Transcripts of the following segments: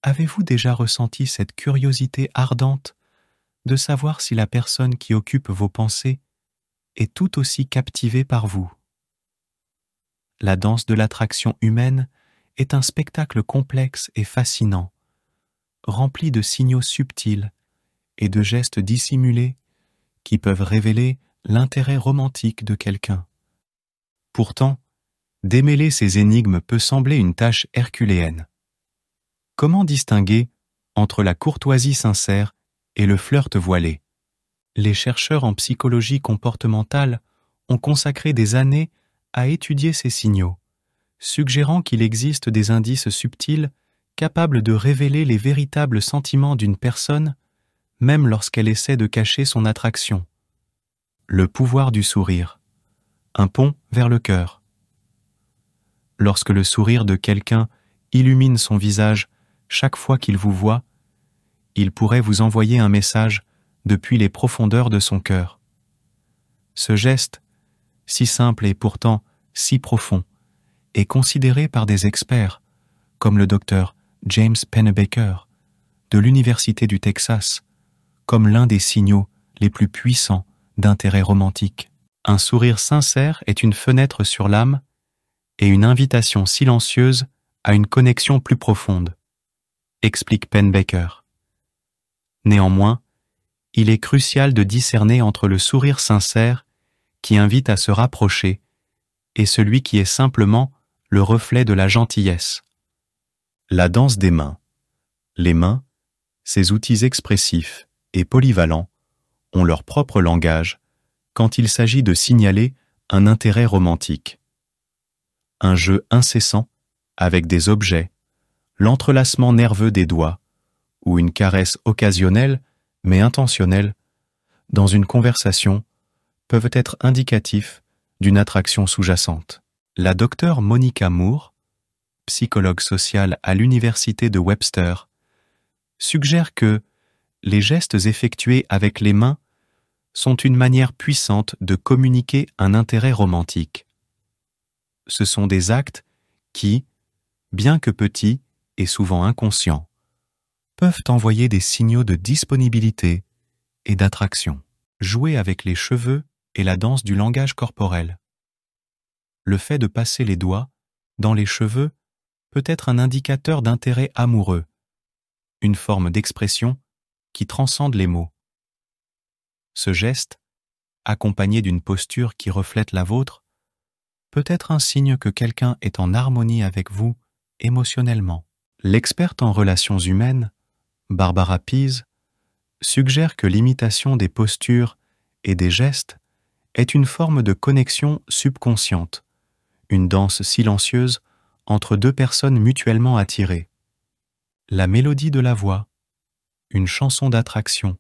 Avez-vous déjà ressenti cette curiosité ardente de savoir si la personne qui occupe vos pensées est tout aussi captivée par vous? La danse de l'attraction humaine est un spectacle complexe et fascinant, rempli de signaux subtils et de gestes dissimulés qui peuvent révéler l'intérêt romantique de quelqu'un. Pourtant, démêler ces énigmes peut sembler une tâche herculéenne. Comment distinguer entre la courtoisie sincère et le flirt voilé? Les chercheurs en psychologie comportementale ont consacré des années à étudier ces signaux, suggérant qu'il existe des indices subtils capables de révéler les véritables sentiments d'une personne, même lorsqu'elle essaie de cacher son attraction. Le pouvoir du sourire, un pont vers le cœur. Lorsque le sourire de quelqu'un illumine son visage chaque fois qu'il vous voit, il pourrait vous envoyer un message depuis les profondeurs de son cœur. Ce geste, si simple et pourtant si profond, est considéré par des experts, comme le docteur James Pennebaker, de l'Université du Texas, comme l'un des signaux les plus puissants d'intérêt romantique. Un sourire sincère est une fenêtre sur l'âme et une invitation silencieuse à une connexion plus profonde, explique Pennebaker. Néanmoins, il est crucial de discerner entre le sourire sincère qui invite à se rapprocher et celui qui est simplement le reflet de la gentillesse. La danse des mains. Les mains, ces outils expressifs et polyvalents, ont leur propre langage quand il s'agit de signaler un intérêt romantique. Un jeu incessant avec des objets, l'entrelacement nerveux des doigts ou une caresse occasionnelle mais intentionnelle dans une conversation peuvent être indicatifs d'une attraction sous-jacente. La docteure Monica Moore, psychologue sociale à l'Université de Webster, suggère que les gestes effectués avec les mains sont une manière puissante de communiquer un intérêt romantique. Ce sont des actes qui, bien que petits et souvent inconscients, peuvent envoyer des signaux de disponibilité et d'attraction. Jouer avec les cheveux et la danse du langage corporel. Le fait de passer les doigts dans les cheveux peut être un indicateur d'intérêt amoureux, une forme d'expression qui transcende les mots. Ce geste, accompagné d'une posture qui reflète la vôtre, peut être un signe que quelqu'un est en harmonie avec vous émotionnellement. L'experte en relations humaines, Barbara Pease, suggère que l'imitation des postures et des gestes est une forme de connexion subconsciente, une danse silencieuse entre deux personnes mutuellement attirées. La mélodie de la voix, une chanson d'attraction.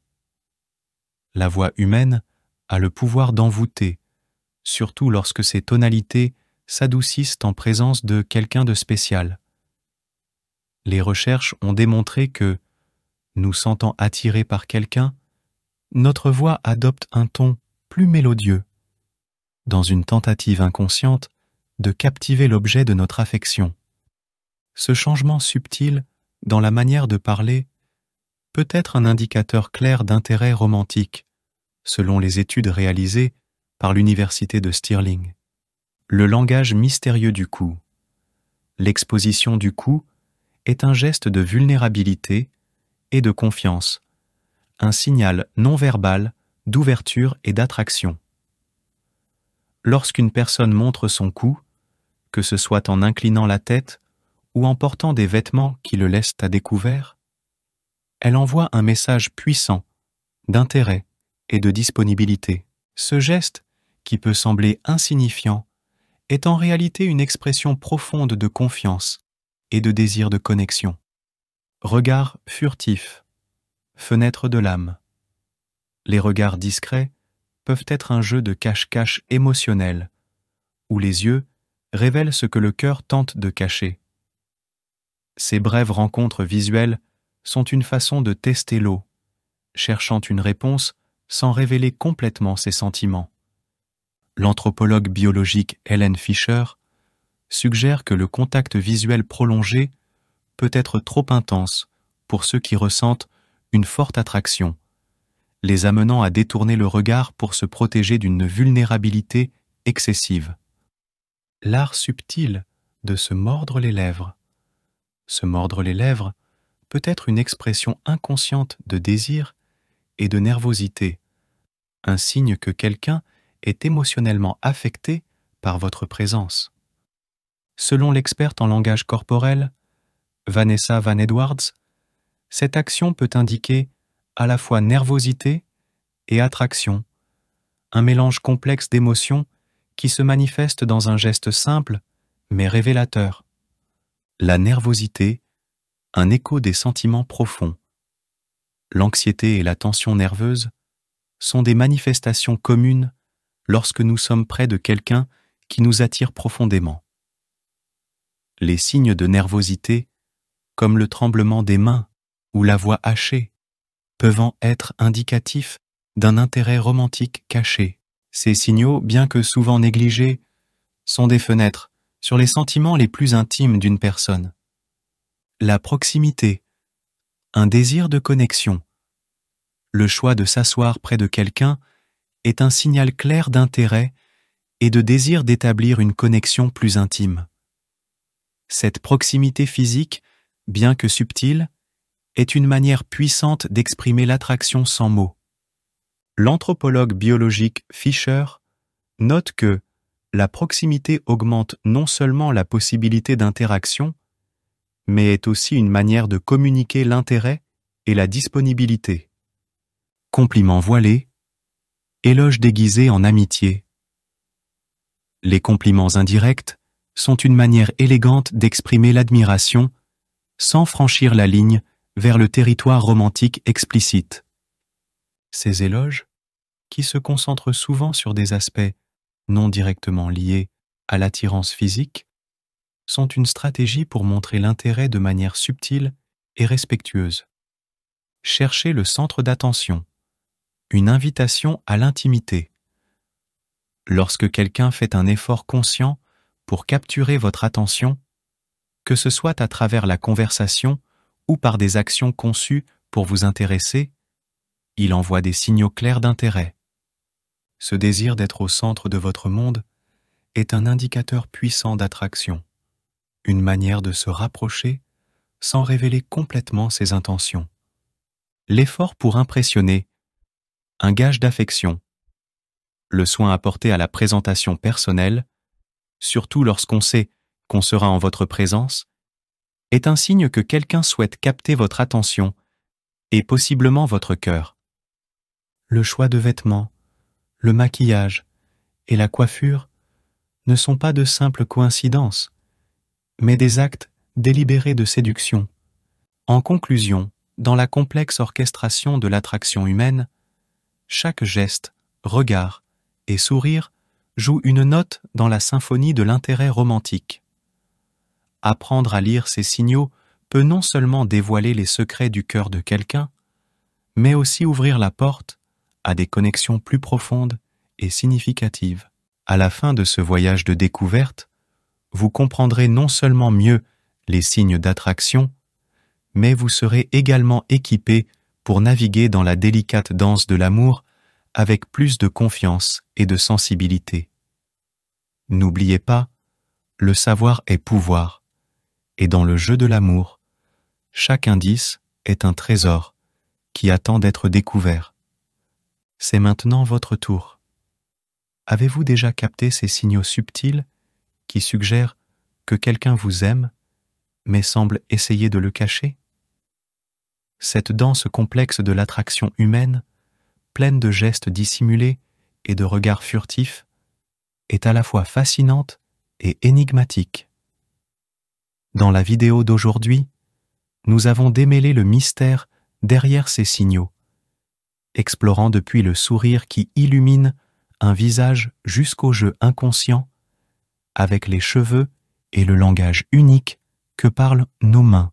La voix humaine a le pouvoir d'envoûter, surtout lorsque ses tonalités s'adoucissent en présence de quelqu'un de spécial. Les recherches ont démontré que, nous sentant attirés par quelqu'un, notre voix adopte un ton plus mélodieux, dans une tentative inconsciente de captiver l'objet de notre affection. Ce changement subtil dans la manière de parler peut être un indicateur clair d'intérêt romantique, selon les études réalisées par l'Université de Stirling. Le langage mystérieux du cou. L'exposition du cou est un geste de vulnérabilité et de confiance, un signal non verbal d'ouverture et d'attraction. Lorsqu'une personne montre son cou, que ce soit en inclinant la tête ou en portant des vêtements qui le laissent à découvert, elle envoie un message puissant d'intérêt et de disponibilité. Ce geste, qui peut sembler insignifiant, est en réalité une expression profonde de confiance et de désir de connexion. Regard furtif, fenêtre de l'âme. Les regards discrets peuvent être un jeu de cache-cache émotionnel, où les yeux révèlent ce que le cœur tente de cacher. Ces brèves rencontres visuelles sont une façon de tester l'eau, cherchant une réponse sans révéler complètement ses sentiments. L'anthropologue biologique Helen Fisher suggère que le contact visuel prolongé peut être trop intense pour ceux qui ressentent une forte attraction, les amenant à détourner le regard pour se protéger d'une vulnérabilité excessive. L'art subtil de se mordre les lèvres. Se mordre les lèvres peut être une expression inconsciente de désir et de nervosité, un signe que quelqu'un est émotionnellement affecté par votre présence. Selon l'experte en langage corporel, Vanessa Van Edwards, cette action peut indiquer à la fois nervosité et attraction, un mélange complexe d'émotions qui se manifeste dans un geste simple mais révélateur. La nervosité, un écho des sentiments profonds. L'anxiété et la tension nerveuse sont des manifestations communes lorsque nous sommes près de quelqu'un qui nous attire profondément. Les signes de nervosité, comme le tremblement des mains ou la voix hachée, peuvent être indicatifs d'un intérêt romantique caché. Ces signaux, bien que souvent négligés, sont des fenêtres sur les sentiments les plus intimes d'une personne. La proximité, un désir de connexion. Le choix de s'asseoir près de quelqu'un est un signal clair d'intérêt et de désir d'établir une connexion plus intime. Cette proximité physique, bien que subtile, est une manière puissante d'exprimer l'attraction sans mots. L'anthropologue biologique Fisher note que la proximité augmente non seulement la possibilité d'interaction, mais est aussi une manière de communiquer l'intérêt et la disponibilité. Compliments voilés, éloges déguisés en amitié. Les compliments indirects sont une manière élégante d'exprimer l'admiration sans franchir la ligne vers le territoire romantique explicite. Ces éloges, qui se concentrent souvent sur des aspects non directement liés à l'attirance physique, sont une stratégie pour montrer l'intérêt de manière subtile et respectueuse. Cherchez le centre d'attention, une invitation à l'intimité. Lorsque quelqu'un fait un effort conscient pour capturer votre attention, que ce soit à travers la conversation ou par des actions conçues pour vous intéresser, il envoie des signaux clairs d'intérêt. Ce désir d'être au centre de votre monde est un indicateur puissant d'attraction, une manière de se rapprocher sans révéler complètement ses intentions. L'effort pour impressionner, un gage d'affection. Le soin apporté à la présentation personnelle, surtout lorsqu'on sait qu'on sera en votre présence, est un signe que quelqu'un souhaite capter votre attention et possiblement votre cœur. Le choix de vêtements, le maquillage et la coiffure ne sont pas de simples coïncidences, mais des actes délibérés de séduction. En conclusion, dans la complexe orchestration de l'attraction humaine, chaque geste, regard et sourire joue une note dans la symphonie de l'intérêt romantique. Apprendre à lire ces signaux peut non seulement dévoiler les secrets du cœur de quelqu'un, mais aussi ouvrir la porte à des connexions plus profondes et significatives. À la fin de ce voyage de découverte, vous comprendrez non seulement mieux les signes d'attraction, mais vous serez également équipé pour naviguer dans la délicate danse de l'amour avec plus de confiance et de sensibilité. N'oubliez pas, le savoir est pouvoir, et dans le jeu de l'amour, chaque indice est un trésor qui attend d'être découvert. C'est maintenant votre tour. Avez-vous déjà capté ces signaux subtils qui suggèrent que quelqu'un vous aime, mais semble essayer de le cacher? Cette danse complexe de l'attraction humaine, pleine de gestes dissimulés et de regards furtifs, est à la fois fascinante et énigmatique. Dans la vidéo d'aujourd'hui, nous avons démêlé le mystère derrière ces signaux, explorant depuis le sourire qui illumine un visage jusqu'au jeu inconscient, avec les cheveux et le langage unique que parlent nos mains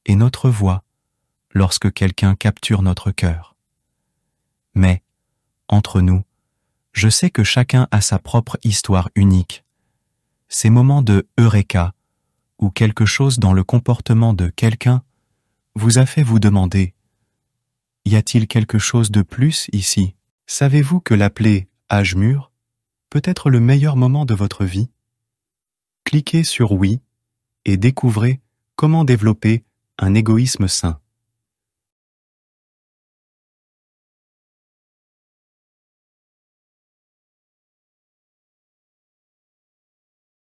et notre voix lorsque quelqu'un capture notre cœur. Mais, entre nous, je sais que chacun a sa propre histoire unique. Ces moments de Eureka, où quelque chose dans le comportement de quelqu'un vous a fait vous demander: y a-t-il quelque chose de plus ici? Savez-vous que l'appeler âge mûr peut être le meilleur moment de votre vie? Cliquez sur oui et découvrez comment développer un égoïsme sain.